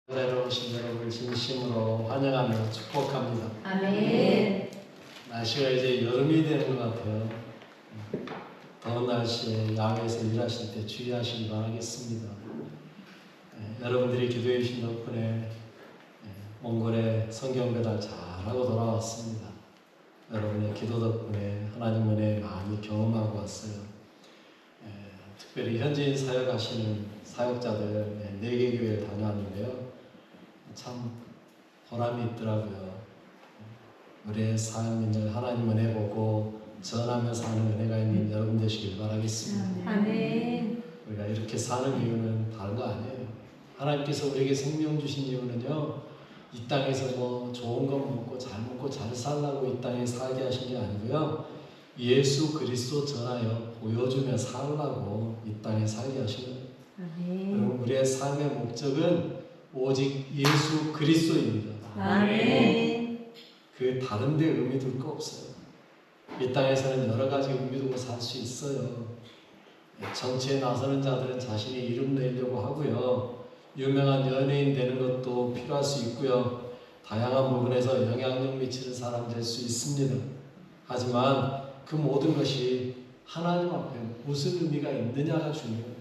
오신 여러분을 진심으로 환영하며 축복합니다. 아멘. 날씨가 이제 여름이 되는 것 같아요. 더운 날씨에 야외에서 일하실 때 주의하시기 바라겠습니다. 여러분들이 기도해 주신 덕분에 몽골에 성경 배달 잘하고 돌아왔습니다. 여러분의 기도 덕분에 하나님 은혜 많이 경험하고 왔어요. 특별히 현지인 사역하시는 사역자들 4개 교회에 다녀왔는데요. 참 보람이 있더라고요. 우리의 삶을 하나님 은혜 보고 전하며 사는 은혜가 있는 여러분 되시길 바라겠습니다. 아멘. 우리가 이렇게 사는 이유는 다른 거 아니에요. 하나님께서 우리에게 생명 주신 이유는요, 이 땅에서 뭐 좋은 거 먹고 잘 살라고 이 땅에 살게 하신 게 아니고요, 예수 그리스도 전하여 보여주며 살라고 이 땅에 살게 하신 거예요. 여러분, 우리의 삶의 목적은 오직 예수 그리스도입니다. 아멘. 그 다른 데 의미 둘 거 없어요. 이 땅에서는 여러 가지 의미 두고 살 수 있어요. 정치에 나서는 자들은 자신의 이름 내려고 하고요, 유명한 연예인 되는 것도 필요할 수 있고요, 다양한 부분에서 영향력 미치는 사람 될 수 있습니다. 하지만 그 모든 것이 하나님 앞에 무슨 의미가 있느냐가 중요해요.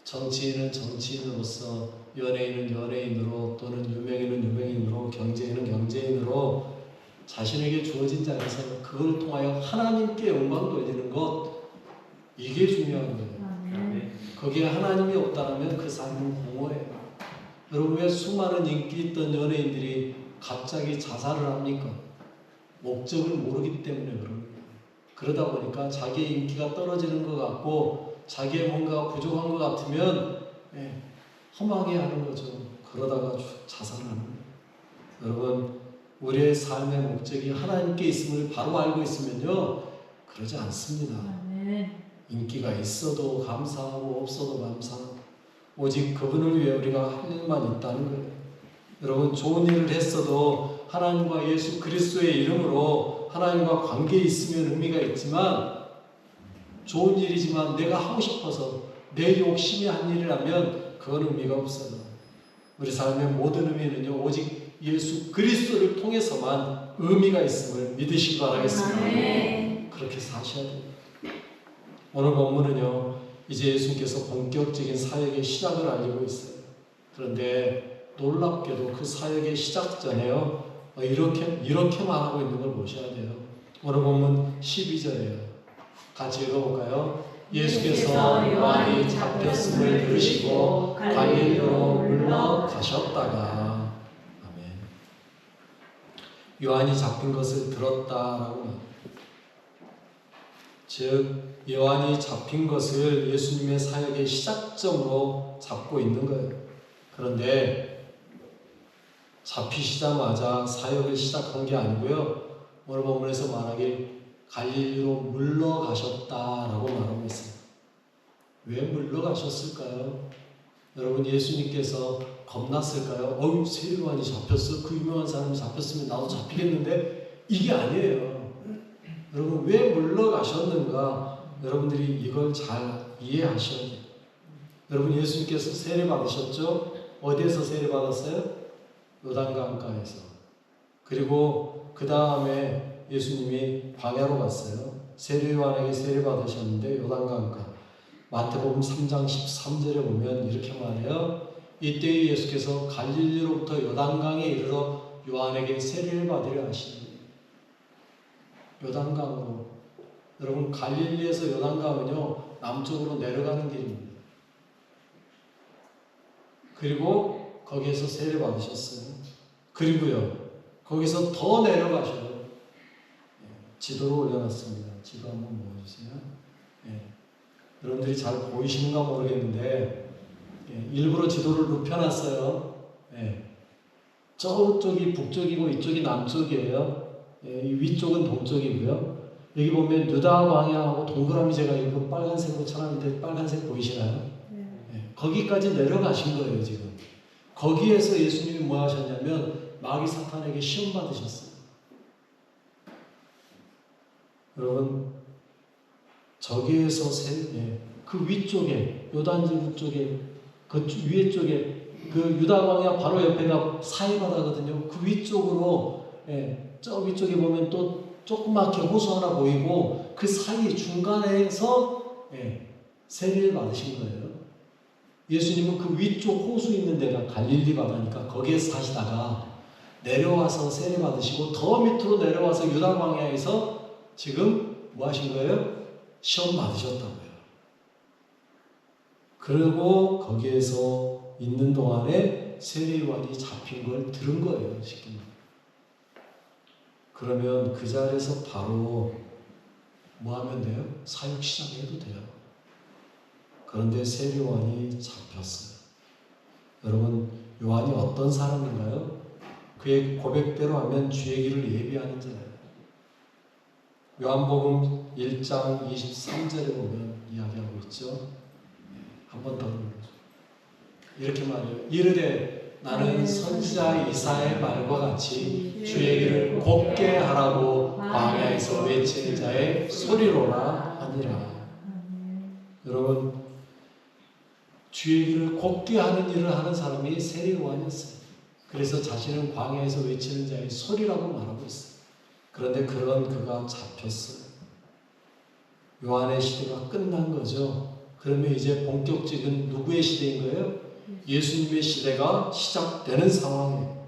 정치인은 정치인으로서, 연예인은 연예인으로, 또는 유명인은 유명인으로, 경제인은 경제인으로 자신에게 주어진 자리에서 그걸 통하여 하나님께 영광 돌리는 것, 이게 중요한 거예요. 아멘. 거기에 하나님이 없다면 그 삶은 공허해요. 여러분, 왜 수많은 인기 있던 연예인들이 갑자기 자살을 합니까? 목적을 모르기 때문에 그런 거예요. 그러다 보니까 자기의 인기가 떨어지는 것 같고 자기의 뭔가 부족한 것 같으면 험하게 하는 거죠. 그러다가 자살하는 거예요. 여러분, 우리의 삶의 목적이 하나님께 있음을 바로 알고 있으면요, 그러지 않습니다. 아멘. 인기가 있어도 감사하고 없어도 감사하고 오직 그분을 위해 우리가 할 일만 있다는 거예요. 여러분, 좋은 일을 했어도 하나님과 예수 그리스도의 이름으로 하나님과 관계에 있으면 의미가 있지만, 좋은 일이지만 내가 하고 싶어서 내 욕심이 한 일이라면 그건 의미가 없어요. 우리 삶의 모든 의미는요, 오직 예수 그리스도를 통해서만 의미가 있음을 믿으시기 바라겠습니다. 아멘. 그렇게 사셔야 돼요. 오늘 본문은요, 이제 예수님께서 본격적인 사역의 시작을 알리고 있어요. 그런데 놀랍게도 그 사역의 시작 전에요, 이렇게 말하고 있는 걸 보셔야 돼요. 오늘 본문 12절이에요. 같이 읽어볼까요? 예수께서 요한이 잡혔음을 들으시고 갈릴리로 물러가셨다가. 아멘. 요한이 잡힌 것을 들었다라고 합니다. 즉, 요한이 잡힌 것을 예수님의 사역의 시작점으로 잡고 있는 거예요. 그런데 잡히시자마자 사역을 시작한 게 아니고요, 오늘 본문에서 말하길 갈릴리로 물러가셨다라고 말하고 있어요. 왜 물러가셨을까요? 여러분, 예수님께서 겁났을까요? 세례요한이 잡혔어? 그 유명한 사람이 잡혔으면 나도 잡히겠는데? 이게 아니에요. 여러분, 왜 물러가셨는가? 여러분들이 이걸 잘 이해하셔야 돼요. 여러분, 예수님께서 세례 받으셨죠? 어디에서 세례 받았어요? 요단강가에서. 그리고 그 다음에 예수님이 광야로 갔어요. 세례요한에게 세례 받으셨는데 요단강가. 마태복음 3장 13절에 보면 이렇게 말해요. 이때 예수께서 갈릴리로부터 요단강에 이르러 요한에게 세례를 받으려 하시니. 요단강으로. 여러분, 갈릴리에서 요단강은요, 남쪽으로 내려가는 길입니다. 그리고 거기에서 세례 받으셨어요. 그리고요, 거기서 더 내려가셔요. 지도로 올려놨습니다. 지도 한번 보여주세요. 여러분들이 잘 보이시는가 모르겠는데, 일부러 지도를 눕혀놨어요. 저쪽이 북쪽이고 이쪽이 남쪽이에요. 이 위쪽은 동쪽이고요. 여기 보면 유다 광야하고 동그라미 제가 일부러 빨간색으로 쳐놨는데 빨간색 보이시나요? 거기까지 내려가신 거예요, 지금. 거기에서 예수님이 뭐 하셨냐면 마귀 사탄에게 시험 받으셨어요. 여러분, 저기에서 그 위쪽에, 요단지구 쪽에, 그 위에 쪽에 그 유다 광야 바로 옆에가 사해바다거든요. 그 위쪽으로 저 위쪽에 보면 또 조그맣게 호수 하나 보이고 그 사이 중간에서 세례를 받으신 거예요. 예수님은 그 위쪽 호수 있는 데가 갈릴리 바다니까 거기에 사시다가 내려와서 세례 받으시고 더 밑으로 내려와서 유다 광야에서 지금 뭐 하신 거예요? 시험 받으셨다고요. 그리고 거기에서 있는 동안에 세례요한이 잡힌 걸 들은 거예요. 쉽게 말하면. 그러면 그 자리에서 바로 뭐 하면 돼요? 사역 시작해도 돼요. 그런데 세례요한이 잡혔어요. 여러분, 요한이 어떤 사람인가요? 그의 고백대로 하면 주의 길을 예비하는 자예요. 요한복음 1장 23절에 보면 이야기하고 있죠. 한 번 더 이렇게 말해요. 이르되 나는 선지자 이사야의 말과 같이 주의 길을 곱게 하라고 광야에서 외치는 자의 소리로라 하니라. 여러분, 주의 길을 곱게 하는 일을 하는 사람이 세례요한이었어요. 그래서 자신은 광야에서 외치는 자의 소리라고 말하고 있어요. 그런데 그런 그가 잡혔어요. 요한의 시대가 끝난 거죠. 그러면 이제 본격적인 누구의 시대인 거예요? 예수님의 시대가 시작되는 상황이에요.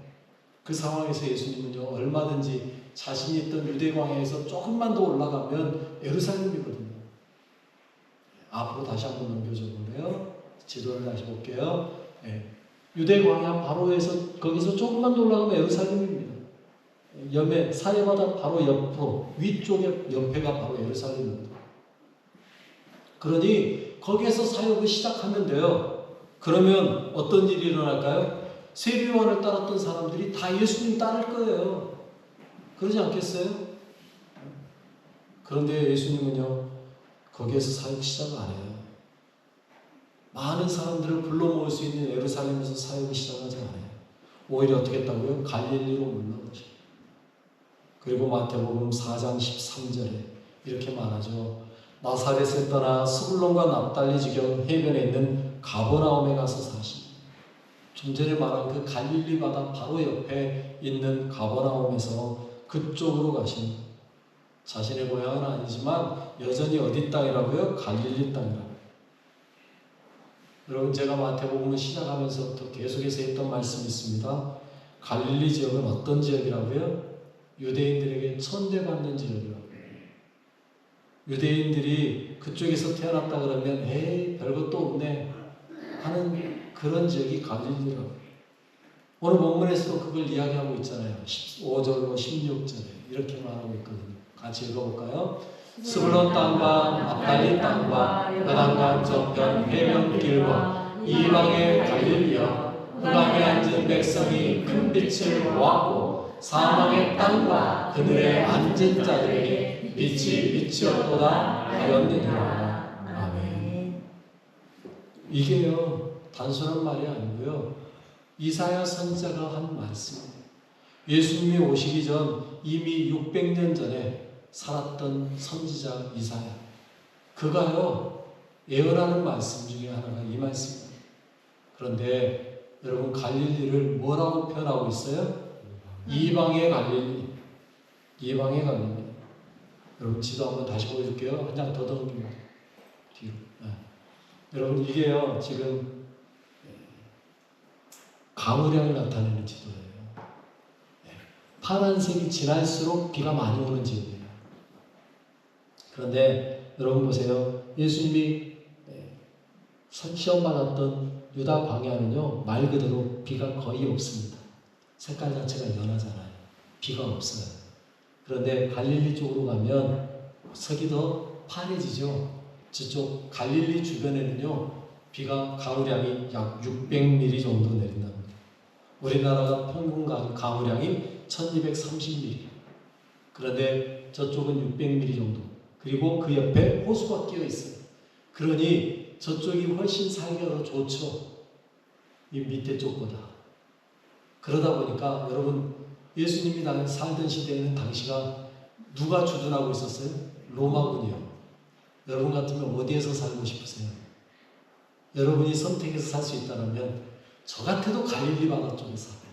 그 상황에서 예수님은요, 얼마든지 자신이 있던 유대 광야에서 조금만 더 올라가면 예루살렘이거든요. 앞으로 다시 한번 넘겨줘 볼래요? 지도를 다시 볼게요. 유대 광야 바로에서 거기서 조금만 더 올라가면 예루살렘입니다. 옆에 사해바다 바로 옆으로 위쪽에 옆에가 바로 예루살렘입니다. 그러니 거기에서 사역을 시작하면 돼요. 그러면 어떤 일이 일어날까요? 세례요한을 따랐던 사람들이 다 예수님 따를 거예요. 그러지 않겠어요? 그런데 예수님은요, 거기에서 사역 시작을 안 해요. 많은 사람들을 불러 모을 수 있는 예루살렘에서 사역을 시작하지 않아요. 오히려 어떻게 했다고요? 갈릴리로 물러가죠. 그리고 마태복음 4장 13절에 이렇게 말하죠. 나사렛에 떠나 스불론과 납달리 지경 해변에 있는 가버나움에 가서 사십니다. 좀 전에 말한 그 갈릴리 바다 바로 옆에 있는 가버나움에서 그쪽으로 가신 자신의 고향은 아니지만 여전히 어디 땅이라고요? 갈릴리 땅이라고요. 여러분, 제가 마태복음을 시작하면서부터 계속해서 했던 말씀이 있습니다. 갈릴리 지역은 어떤 지역이라고요? 유대인들에게 천대받는 지역이라고요. 유대인들이 그쪽에서 태어났다 그러면 에이 별것도 없네 하는 그런 지역이 갈릴리라고요. 오늘 본문에서도 그걸 이야기하고 있잖아요. 15절로 16절에 이렇게 말하고 있거든요. 같이 읽어볼까요? 스불론 땅과 납달리 땅과 요단강 저편 해변길과 이방의 갈릴리여, 흑암에 앉은 백성이 큰 빛을 보았고 사망의 땅과 그들의 앉은 자들에게 빛이 비치었도다 하였느니라. 아멘. 이게요, 단순한 말이 아니고요, 이사야 선지자가 한 말씀입니다. 예수님이 오시기 전 이미 600년 전에 살았던 선지자 이사야, 그가요 예언하는 말씀 중에 하나가 이 말씀입니다. 그런데 여러분, 갈릴리를 뭐라고 표현하고 있어요? 이방의 갈릴리. 이방의 갈릴리. 여러분, 지도 한번 다시 보여줄게요. 한 장 더 넘깁니다. 뒤로. 여러분, 이게요 지금 강우량을 나타내는 지도예요. 파란색이 지날수록 비가 많이 오는 지역이에요. 그런데 여러분 보세요. 예수님이 시험 받았던 유다 광야는요, 말 그대로 비가 거의 없습니다. 색깔 자체가 연하잖아요. 비가 없어요. 그런데 갈릴리 쪽으로 가면 색이 더 파래지죠. 저쪽 갈릴리 주변에는요, 비가 가을량이 약 600mm 정도 내린답니다. 우리나라가 평균 가을량이 1230mm. 그런데 저쪽은 600mm 정도. 그리고 그 옆에 호수가 끼어 있어요. 그러니 저쪽이 훨씬 살기가 더 좋죠. 이 밑에 쪽보다. 그러다 보니까 여러분, 예수님이 살던 시대에는 당시가 누가 주둔하고 있었어요? 로마군이요. 여러분 같으면 어디에서 살고 싶으세요? 여러분이 선택해서 살 수 있다면 저 같아도 갈릴리 바다 쪽에 살아요.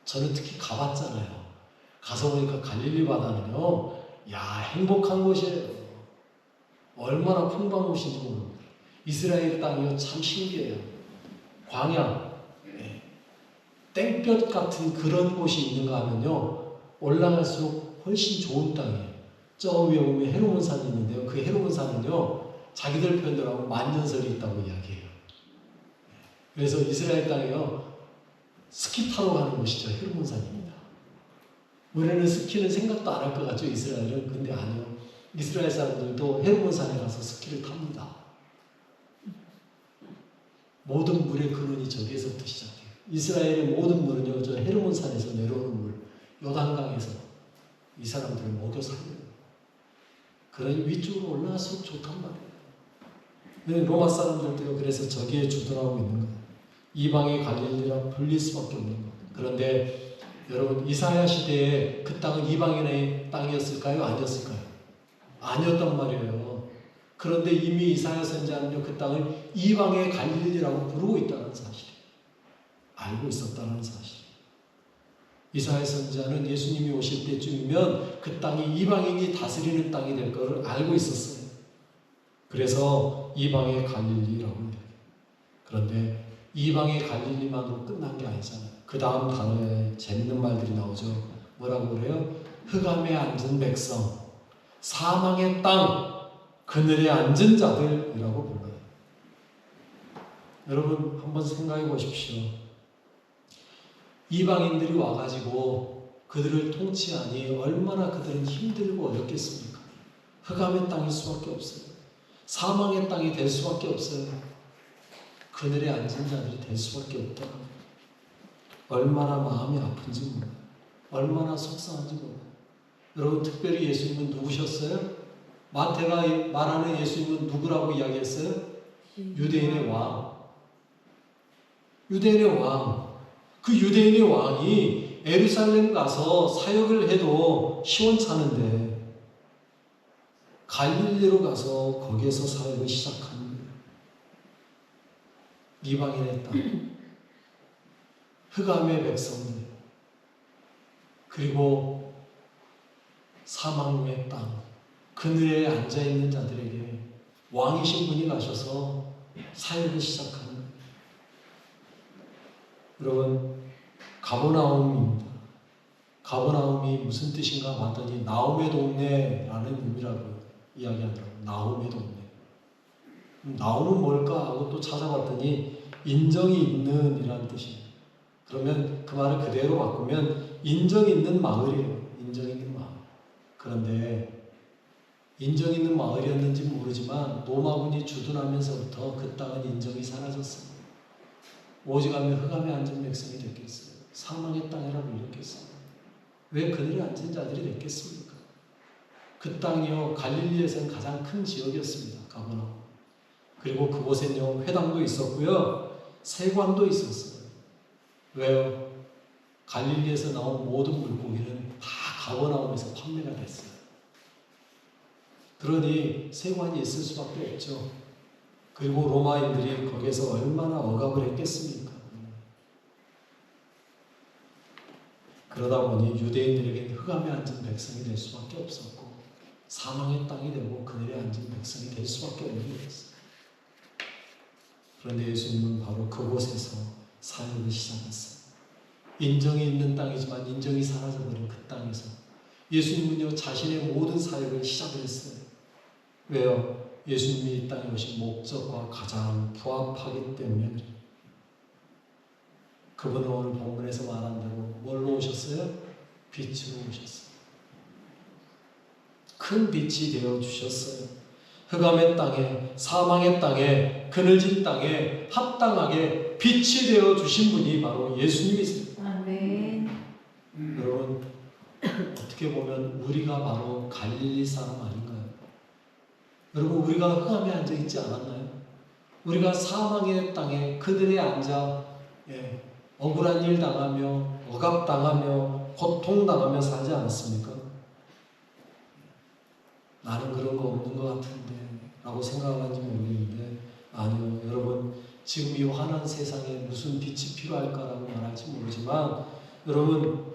저는 특히 가봤잖아요. 가서 보니까 갈릴리 바다는요, 야, 행복한 곳이에요. 얼마나 풍부한 곳인지 모릅니다. 이스라엘 땅이요, 참 신기해요. 광야, 땡볕 같은 그런 곳이 있는가 하면요, 올라갈수록 훨씬 좋은 땅이에요. 저 위에 보면 헤르몬산이 있는데요, 그 헤르몬산은요, 자기들 표현대로 하면 만년설이 있다고 이야기해요. 그래서 이스라엘 땅이요, 스키 타러 가는 곳이죠. 헤르몬산입니다. 우리는 스키는 생각도 안 할 것 같죠, 이스라엘은. 근데 아니요. 이스라엘 사람들도 헤르몬산에 가서 스키를 탑니다. 모든 물의 근원이 저기에서부터 시작해요. 이스라엘의 모든 물은요, 저 헤르몬산에서 내려오는 물, 요단강에서 이 사람들을 먹여 살려요. 그러니 위쪽으로 올라갈수록 좋단 말이에요. 로마 사람들도요, 그래서 저기에 주둔하고 있는 거예요. 이방의 갈릴리라 불릴 수밖에 없는 거예요. 그런데 여러분, 이사야 시대에 그 땅은 이방인의 땅이었을까요? 아니었을까요? 아니었단 말이에요. 그런데 이미 이사야 선지자는요, 그 땅을 이방의 갈릴리라고 부르고 있다는 사실이에요. 알고 있었다는 사실. 이사야 선지자는 예수님이 오실 때쯤이면 그 땅이 이방인이 다스리는 땅이 될 것을 알고 있었어요. 그래서 이방의 갈릴리라고 합니다. 그런데 이방의 갈릴리만으로 끝난 게 아니잖아요. 그 다음 단어에 재밌는 말들이 나오죠. 뭐라고 그래요? 흑암에 앉은 백성, 사망의 땅, 그늘에 앉은 자들이라고 불러요. 여러분 한번 생각해 보십시오. 이방인들이 와가지고 그들을 통치하니 얼마나 그들은 힘들고 어렵겠습니까? 흑암의 땅일 수밖에 없어요. 사망의 땅이 될 수밖에 없어요. 그늘에 앉은 자들이 될 수밖에 없다. 얼마나 마음이 아픈지 몰라요. 얼마나 속상한지 몰라요. 여러분 특별히 예수님은 누구셨어요? 마태가 말하는 예수님은 누구라고 이야기했어요? 유대인의 왕. 유대인의 왕. 그 유대인의 왕이 예루살렘 가서 사역을 해도 시원찮은데 갈릴리로 가서 거기에서 사역을 시작하는 거예요. 이방인의 땅, 흑암의 백성들, 그리고 사망의 땅, 그늘에 앉아있는 자들에게 왕이신 분이 가셔서 사역을 시작하는 거예요. 여러분, 가버나움입니다. 가버나움이 무슨 뜻인가 봤더니 나움의 동네라는 의미라고 이야기하더라고요. 나움의 동네. 나움은 뭘까 하고 또 찾아봤더니 인정이 있는 이라는 뜻이에요. 그러면 그 말을 그대로 바꾸면 인정 있는 마을이에요. 인정 있는 마을. 그런데 인정 있는 마을이었는지 모르지만 로마군이 주둔하면서부터 그 땅은 인정이 사라졌어요. 오직하면 흑암에 앉은 백성이 됐겠어요. 사망의 땅이라 불렸겠어요. 왜 그늘에 앉은 자들이 됐겠습니까? 그 땅이요, 갈릴리에서는 가장 큰 지역이었습니다. 가버나움. 그리고 그곳엔요, 회당도 있었고요, 세관도 있었어요. 왜요? 갈릴리에서 나온 모든 물고기는 다 가버나움에서 판매가 됐어요. 그러니 세관이 있을 수밖에 없죠. 그리고 로마인들이 거기에서 얼마나 억압을 했겠습니까? 그러다 보니 유대인들에게 흑암에 앉은 백성이 될 수밖에 없었고 사망의 땅이 되고 그늘에 앉은 백성이 될 수밖에 없는 거였어요. 그런데 예수님은 바로 그곳에서 사역을 시작했어요. 인정이 있는 땅이지만 인정이 사라져버린 그 땅에서 예수님은요, 자신의 모든 사역을 시작을 했어요. 왜요? 예수님이 이 땅에 오신 목적과 가장 부합하기 때문에 그래요. 그분은 오늘 본문에서 말한 대로 뭘로 오셨어요? 빛으로 오셨어요. 큰 빛이 되어 주셨어요. 흑암의 땅에, 사망의 땅에, 그늘진 땅에 합당하게 빛이 되어 주신 분이 바로 예수님이세요. 아멘. 여러분, 어떻게 보면 우리가 바로 갈릴리 사람 아닌가요? 여러분, 우리가 흑암에 앉아 있지 않았나요? 우리가 사망의 땅에 그들에 앉아 억울한 일 당하며 억압당하며 고통당하며 살지 않았습니까? 나는 그런 거 없는 것 같은데 라고 생각하는지 모르겠는데 아니요. 여러분, 지금 이 환한 세상에 무슨 빛이 필요할까라고 말할지 모르지만 여러분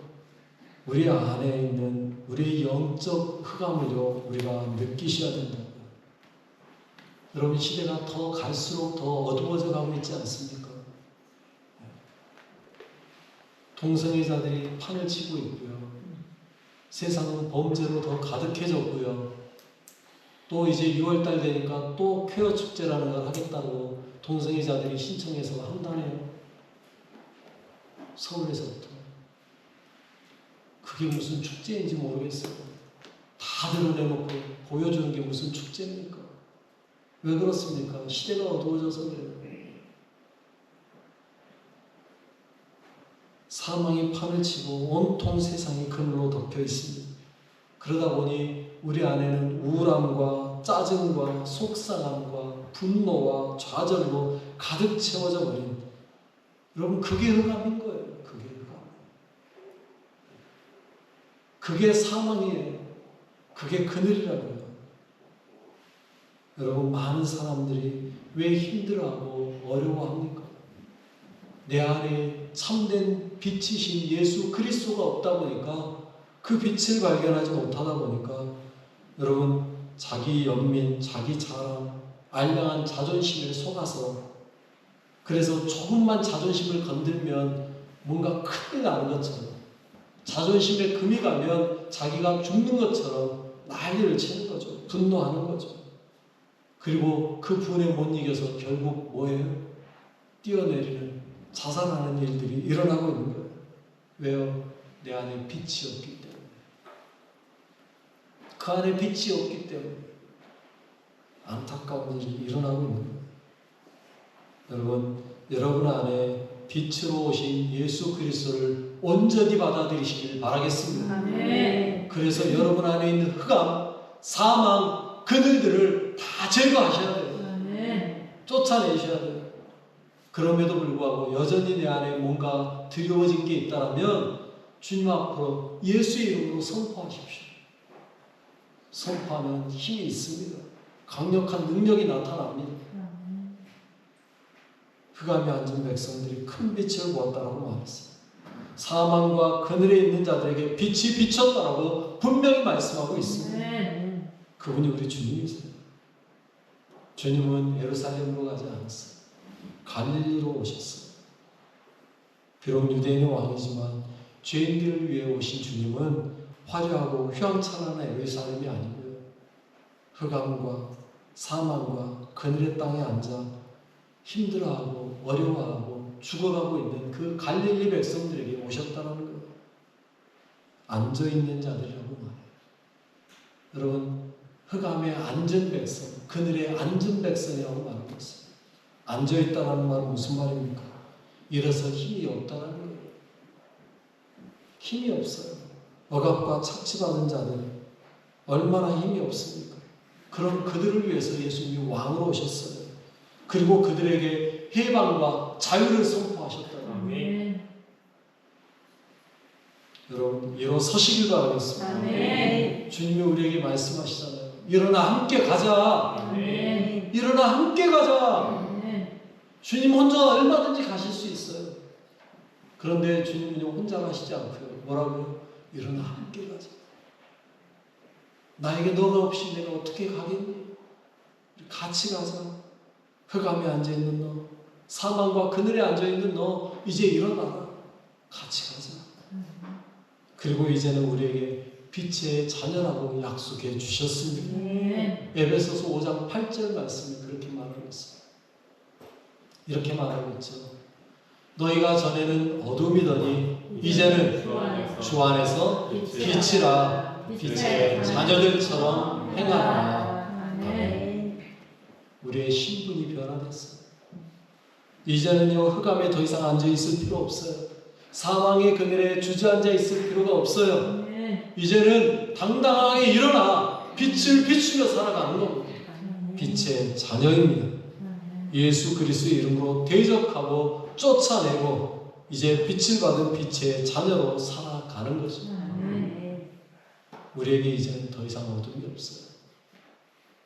우리 안에 있는 우리의 영적 흑암을요 우리가 느끼셔야 된다고요. 여러분 시대가 더 갈수록 더 어두워져 가고 있지 않습니까? 동성애자들이 판을 치고 있고요. 세상은 범죄로 더 가득해졌고요. 또 이제 6월달 되니까 또 퀘어 축제라는 걸 하겠다고 동성애자들이 신청해서 한다네요. 서울에서부터. 그게 무슨 축제인지 모르겠어요. 다 드러내놓고 보여주는 게 무슨 축제입니까? 왜 그렇습니까? 시대가 어두워져서 그래요. 사망이 판을 치고 온통 세상이 그늘로 덮여 있습니다. 그러다 보니 우리 안에는 우울함과 짜증과 속상함과 분노와 좌절로 가득 채워져 버린 여러분 그게 흑암인 거예요. 그게 흑암. 그게 사망이에요. 그게 그늘이라고요. 여러분 많은 사람들이 왜 힘들어하고 어려워합니까? 내 안에 참된 빛이신 예수 그리스도가 없다 보니까 그 빛을 발견하지 못하다 보니까 여러분 자기 연민, 자기 자랑, 알량한 자존심에 속아서 그래서 조금만 자존심을 건들면 뭔가 큰일 나는 것처럼 자존심에 금이 가면 자기가 죽는 것처럼 난리를 치는 거죠. 분노하는 거죠. 그리고 그 분에 못 이겨서 결국 뭐예요? 뛰어내리는 자살하는 일들이 일어나고 있는 거예요. 왜요? 내 안에 빛이 없기 때문에. 그 안에 빛이 없기 때문에 안타까운 일이 일어나고 있는 거예요. 여러분, 여러분 안에 빛으로 오신 예수 그리스도를 온전히 받아들이시길 바라겠습니다. 아멘. 그래서 여러분 안에 있는 흑암, 사망, 그늘들을 다 제거하셔야 돼요. 아멘. 쫓아내셔야 돼요. 그럼에도 불구하고 여전히 내 안에 뭔가 두려워진 게 있다면 주님 앞으로 예수의 이름으로 선포하십시오. 선포하면 힘이 있습니다. 강력한 능력이 나타납니다. 흑암에 앉은 백성들이 큰 빛을 보았다라고 말했어요. 사망과 그늘에 있는 자들에게 빛이 비쳤다라고 분명히 말씀하고 있습니다. 그분이 우리 주님이세요. 주님은 예루살렘으로 가지 않았어요. 갈릴리로 오셨어요. 비록 유대인의 왕이지만 죄인들을 위해 오신 주님은 화려하고 휘황찬란한 예루살렘이 아니고요. 흑암과 사망과 그늘의 땅에 앉아 힘들어하고 어려워하고 죽어가고 있는 그 갈릴리 백성들에게 오셨다는 거예요. 앉아있는 자들이라고 말해요. 여러분, 흑암에 앉은 백성, 그늘에 앉은 백성이라고 말하고 있어요. 앉아있다는 말은 무슨 말입니까? 일어서 힘이 없다는 거예요. 힘이 없어요. 억압과 착취받은 자들이 얼마나 힘이 없습니까? 그런 그들을 위해서 예수님이 왕으로 오셨어요. 그리고 그들에게 해방과 자유를 선포하셨다는 아멘. 여러분 일어서시길 바라겠습니다. 아멘. 주님이 우리에게 말씀하시잖아요. 일어나 함께 가자. 아멘. 일어나 함께 가자. 아멘. 주님 혼자 얼마든지 가실 수 있어요. 그런데 주님은요 혼자 가시지 않고요. 뭐라고요? 일어나 함께 가자. 나에게 너가 없이 내가 어떻게 가겠니? 같이 가자. 흑암에 앉아있는 너, 사망과 그늘에 앉아있는 너, 이제 일어나라. 같이 가자. 그리고 이제는 우리에게 빛의 자녀라고 약속해 주셨습니다. 에베소서 5장 8절 말씀이 그렇게 말하고 있어요. 이렇게 말하고 있죠. 너희가 전에는 어둠이더니 이제는 주 안에서 빛이라. 빛의 자녀들처럼 행하라. 아멘. 우리의 신분이 변화됐어요. 이제는요 흑암에 더 이상 앉아 있을 필요 없어요. 사망의 그늘에 주저앉아 있을 필요가 없어요. 이제는 당당하게 일어나 빛을 비추며 살아가는 겁니다. 빛의 자녀입니다. 예수 그리스도의 이름으로 대적하고 쫓아내고 이제 빛을 받은 빛의 자녀로 살아가는 거죠. 우리에게 이제는 더 이상 어둠이 없어요.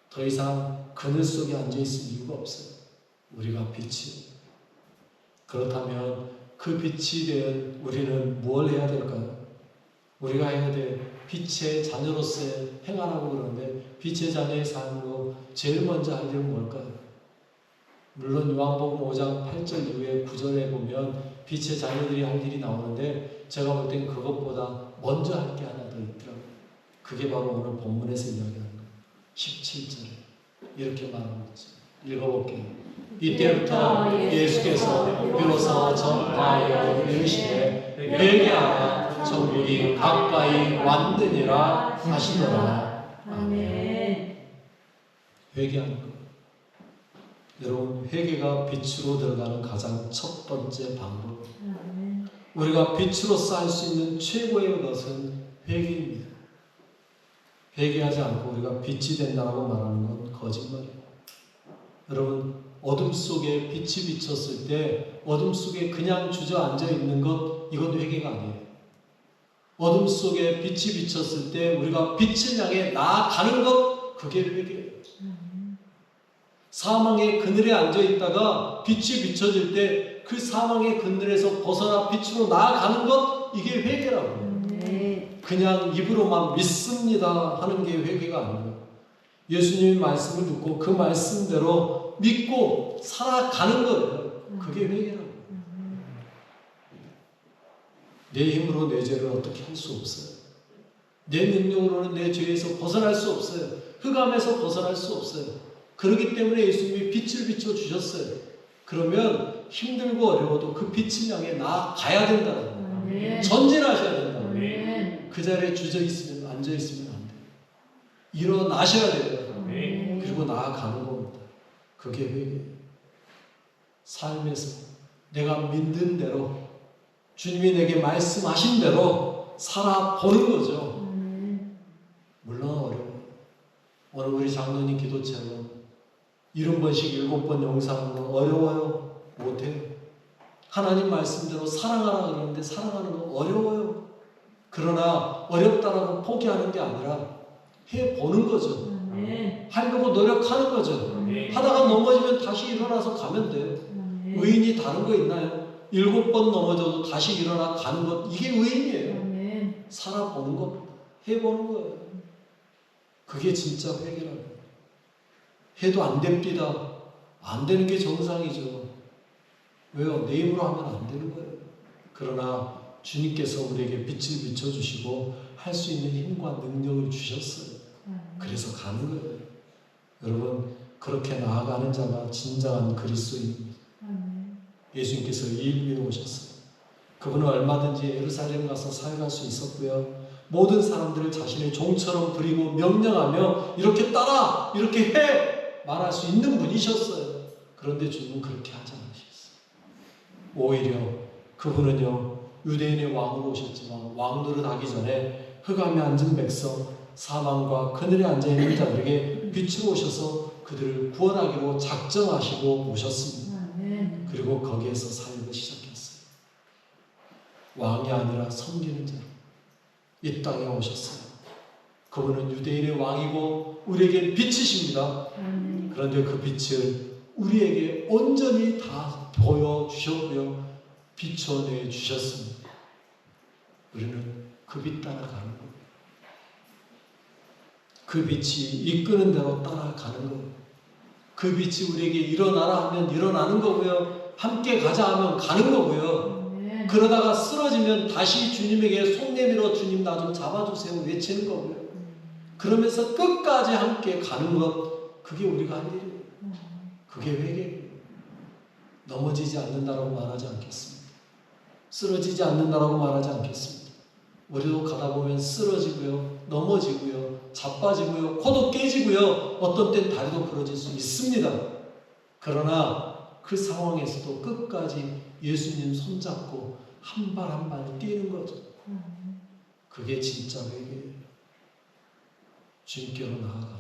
더 이상 그늘 속에 앉아있을 이유가 없어요. 우리가 빛이에요. 그렇다면 그 빛이 된 우리는 뭘 해야 될까요? 우리가 해야 될 빛의 자녀로서 행하라고 그러는데 빛의 자녀의 삶으로 제일 먼저 할 일은 뭘까요? 물론 요한복음 5장 8절 이후에 9절에 보면 빛의 자녀들이 할 일이 나오는데 제가 볼 땐 그것보다 먼저 할 게 하나 더 있더라고요. 그게 바로 오늘 본문에서 이야기하는 거예요. 17절에 이렇게 말하고 있죠. 읽어볼게요. 이때부터 예수께서 비로소 전파하여 이르시되 회개하라 천국이 가까이 왔느니라 하시더라. 아멘. 회개하는 것. 여러분 회개가 빛으로 들어가는 가장 첫 번째 방법. 아멘. 우리가 빛으로서 할 수 있는 최고의 것은 회개입니다. 회개하지 않고 우리가 빛이 된다고 말하는 건 거짓말이에요. 여러분 어둠 속에 빛이 비쳤을 때 어둠 속에 그냥 주저앉아 있는 것 이건 회개가 아니에요. 어둠 속에 빛이 비쳤을 때 우리가 빛을 향해 나아가는 것 그게 회개예요. 사망의 그늘에 앉아 있다가 빛이 비춰질 때 그 사망의 그늘에서 벗어나 빛으로 나아가는 것 이게 회개라고 해요. 그냥 입으로만 믿습니다 하는 게 회개가 아니에요. 예수님의 말씀을 듣고 그 말씀대로 믿고 살아가는 거예요. 그게 회개라고 해요. 내 힘으로 내 죄를 어떻게 할 수 없어요. 내 능력으로는 내 죄에서 벗어날 수 없어요. 흑암에서 벗어날 수 없어요. 그렇기 때문에 예수님이 빛을 비춰주셨어요. 그러면 힘들고 어려워도 그 빛을 향해 나아가야 된다는 거예요. 전진하셔야 된다는 거예요. 그 자리에 주저있으면 앉아있으면 안 돼요. 일어나셔야 돼요. 그리고 나아가는 겁니다. 그게 회개예요. 삶에서 내가 믿는 대로 주님이 내게 말씀하신 대로 살아보는 거죠. 물론 어려워요. 오늘 우리 장로님 기도처럼 70번씩 7번 용서하는 건 어려워요. 못해요. 하나님 말씀대로 사랑하라 그러는데 사랑하는 건 어려워요. 그러나 어렵다라고 포기하는 게 아니라 해보는 거죠. 하려고 노력하는 거죠. 하다가 넘어지면 다시 일어나서 가면 돼요. 의인이 다른 거 있나요? 7번 넘어져도 다시 일어나 가는 것 이게 의인이에요. 살아보는 것, 해보는 거예요. 그게 진짜 회개라고. 해도 안 됩니다. 안 되는 게 정상이죠. 왜요? 내 힘으로 하면 안 되는 거예요. 그러나 주님께서 우리에게 빛을 비춰주시고 할 수 있는 힘과 능력을 주셨어요. 그래서 가는 거예요. 여러분 그렇게 나아가는 자가 진정한 그리스도입니다. 예수님께서 이 일 위해 오셨어요. 그분은 얼마든지 예루살렘 가서 사역할 수 있었고요. 모든 사람들을 자신의 종처럼 부리고 명령하며 이렇게 따라 이렇게 해 말할 수 있는 분이셨어요. 그런데 주님은 그렇게 하지 않으셨어요. 오히려 그분은요 유대인의 왕으로 오셨지만 왕 노릇하기 전에 흑암에 앉은 백성 사망과 그늘에 앉아있는 자들에게 빛으로 오셔서 그들을 구원하기로 작정하시고 오셨습니다. 그리고 거기에서 사역을 시작했어요. 왕이 아니라 섬기는 자로 이 땅에 오셨어요. 그분은 유대인의 왕이고 우리에게 빛이십니다. 그런데 그 빛을 우리에게 온전히 다 보여주셨고요. 비춰내 주셨습니다. 우리는 그 빛 따라가는 거예요. 그 빛이 이끄는 대로 따라가는 거예요. 그 빛이 우리에게 일어나라 하면 일어나는 거고요. 함께 가자 하면 가는 거고요. 그러다가 쓰러지면 다시 주님에게 손 내밀어 주님 나 좀 잡아주세요 외치는 거고요. 그러면서 끝까지 함께 가는 것 그게 우리가 할 일이에요. 그게 회개예요. 넘어지지 않는다라고 말하지 않겠습니다. 쓰러지지 않는다라고 말하지 않겠습니다. 우리도 가다 보면 쓰러지고요. 넘어지고요. 자빠지고요. 코도 깨지고요. 어떤 땐 다리도 부러질 수 있습니다. 그러나 그 상황에서도 끝까지 예수님 손잡고 한 발 한 발 뛰는 거죠. 그게 진짜 회개예요. 주님께로 나아가는 거.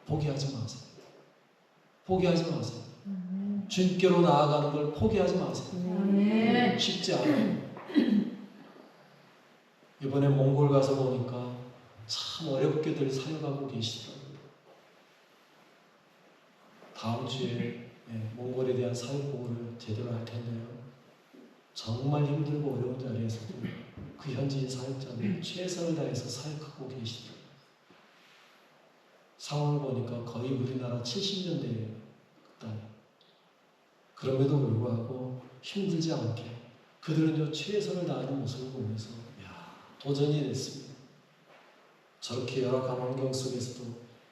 포기하지 마세요. 포기하지 마세요. 주님께로 나아가는 걸 포기하지 마세요. 쉽지 않아요. 이번에 몽골 가서 보니까 참 어렵게들 사역하고 계시더라고요. 다음 주에 몽골에 대한 사회보호를 제대로 할 텐데요. 정말 힘들고 어려운 자리에서도 그 현지인 사역자들이 최선을 다해서 사역하고 계시더라고요. 상황을 보니까 거의 우리나라 70년대예요. 그 땅이. 그럼에도 불구하고 힘들지 않게 그들은 최선을 다하는 모습을 보면서 도전이 됐습니다. 저렇게 열악한 환경 속에서도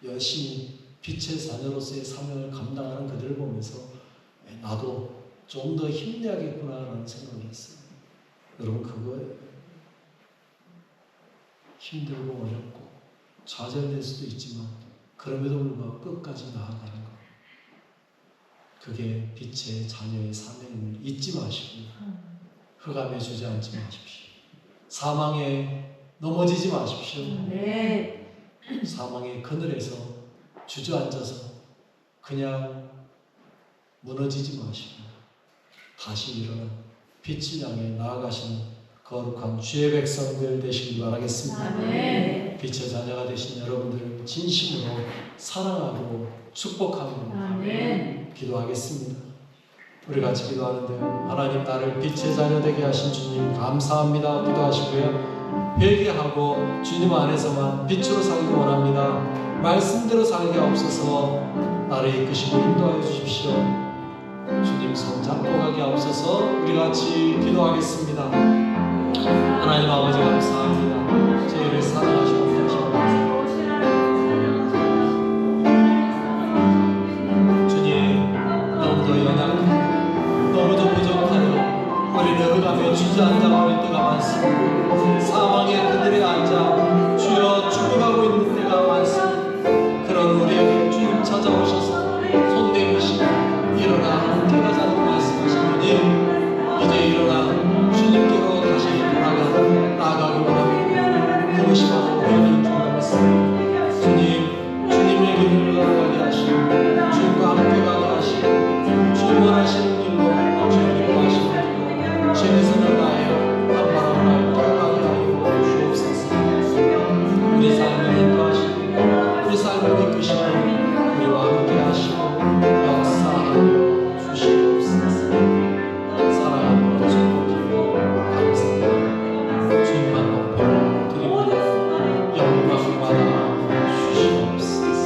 열심히 빛의 자녀로서의 사명을 감당하는 그들을 보면서 나도 좀 더 힘내야겠구나라는 생각을 했어요. 여러분, 그거예요. 힘들고 어렵고 좌절될 수도 있지만 그럼에도 불구하고 끝까지 나아가는 것. 그게 빛의 자녀의 사명임을 잊지 마시고 흑암에 주저앉지 마십시오. 사망에 넘어지지 마십시오. 아멘. 사망의 그늘에서 주저앉아서 그냥 무너지지 마시고 다시 일어나 빛을 향해 나아가시는 거룩한 주의 백성들 되시길 바라겠습니다. 아멘. 빛의 자녀가 되신 여러분들을 진심으로 사랑하고 축복하며 아멘. 기도하겠습니다. 우리 같이 기도하는데, 하나님, 나를 빛의 자녀 되게 하신 주님 감사합니다 기도하시고요. 회개하고 주님 안에서만 빛으로 살기 원합니다. 말씀대로 살게 없어서 나를 이끄시고 인도하여 주십시오. 주님 손 잡고 가게 없어서 우리 같이 기도하겠습니다. 하나님 아버지 감사합니다. 저희를 사랑하시고 주님, 너무도 연약하고 너무도 부족하여 우리는 흑암에 주저앉아 버릴 때가 많습니다. 사망의 그늘에 앉아 주여 죽어가고 있는 때가 많습니다. 그런 우리에게 주님 찾아오셔서 손 내미시고 일어나 함께 가자고 말씀하신 주님, 이제 일어나 주님께로 다시 나아가기 원합니다. 그것이 바로 우리의 중요했습니다. 주님, 주님의 길을 걸어가게 하시고 주님과 함께 가게 하시고 주님 원하시는 길로 주님 기뻐하시고 최선을 다하여 한 걸음 함께 가게 하여 주옵소서. 우리 삶을 인도하시고 우리 삶을 이끄시고 우리와 함께 하시고 역사하여 주시옵소서. 사랑하고 축복하고 감사합니다. 주님만 높여 드립니다. 영광 받아 주시옵소서.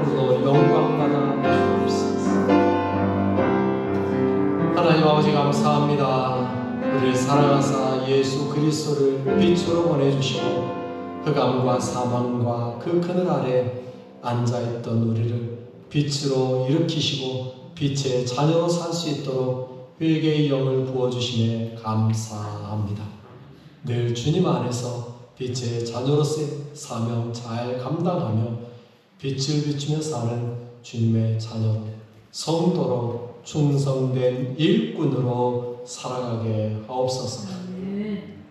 홀로 영광 받아 주옵소서. 하나님 아버지 감사합니다. 우리를 사랑하사 예수 그리스도를 빛으로 보내주시고 흑암과 사망과 그 그늘 아래 앉아있던 우리를 빛으로 일으키시고 빛의 자녀로 살 수 있도록 회개의 영을 부어주심에 감사합니다. 늘 주님 안에서 빛의 자녀로서의 사명 잘 감당하며 빛을 비추며 사는 주님의 자녀로 성도로 충성된 일꾼으로 살아가게 하옵소서.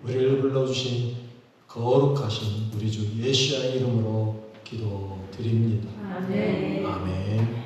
우리를 불러주신 거룩하신 우리 주 예수의 이름으로 기도드립니다. 아멘. 아멘.